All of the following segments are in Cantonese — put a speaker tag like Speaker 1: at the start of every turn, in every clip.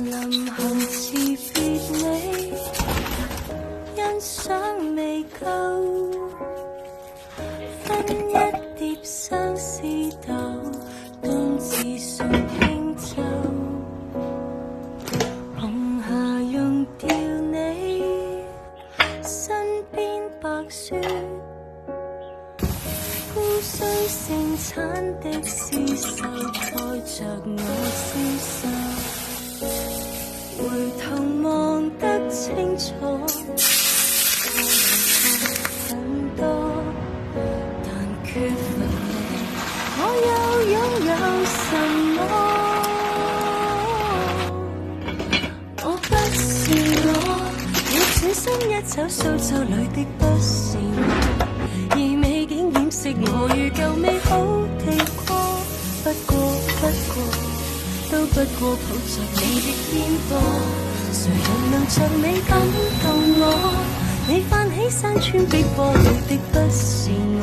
Speaker 1: 臨行辭別你，欣賞未夠，分一碟相思豆，冬至送輕奏，紅霞溶掉你，身邊白雪，孤須盛產的絲繡蓋着我消瘦。回頭望得清楚，很多，但缺乏你，我又擁有什麼？我不是我，你轉身一走，蘇州裡的不是我，而美景掩飾我如舊美好的過，不過。都不過抱着你的肩膊，誰人能像你感動我？你泛起山川碧波裡的不是我，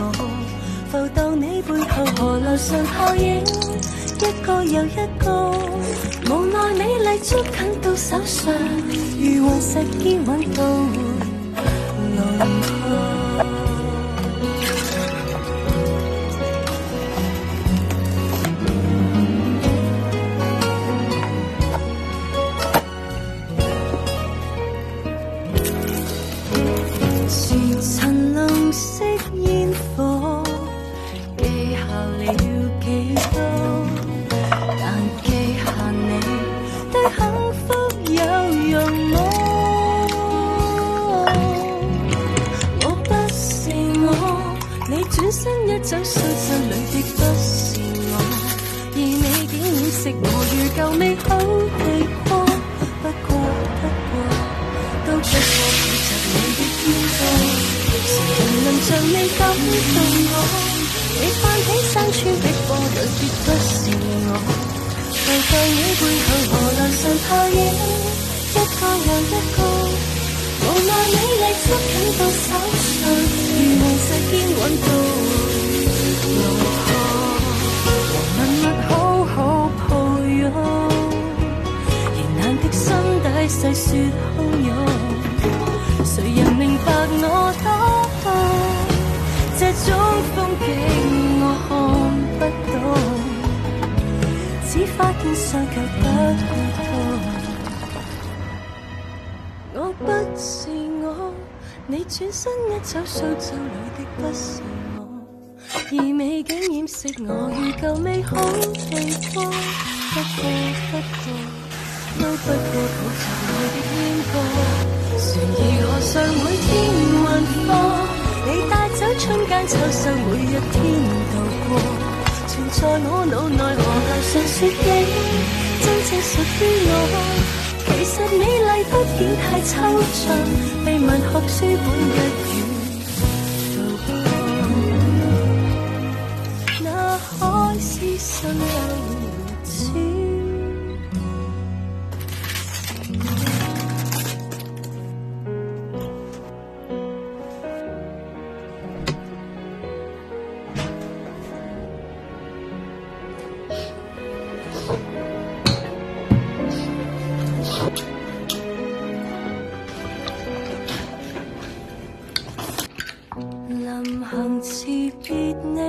Speaker 1: 浮蕩你背後河流上泡影，一個又一個，無奈美麗捉緊到手上，如雲石堅穩到輪廓。走蘇州裡的不是我，而美景掩飾我如舊美好的過，不過，都不過抱着你的肩膊，誰人能像你感動我？你泛起山川碧波裡的不是我，浮在你背後河流上泡影，一個又一個，無奈美麗捉緊到手上，如夢世堅穩到路河，默默好好抱擁，仍難的心底細說洶湧，誰人明白我多好？這種風景我看不懂，只發現傷卻不會痛。我不是我，你轉身一走，蘇州裡的不是我，而美景掩飾我如舊美好地過，不過，都不過抱着你的肩膊，船兒河上每天運貨，你帶走春間秋收，每一天度過，存在我腦內河流上雪景，真正屬於我。其實美麗不顯太抽象，被文學書本一語道破，那海市蜃樓如此。臨行辭別你，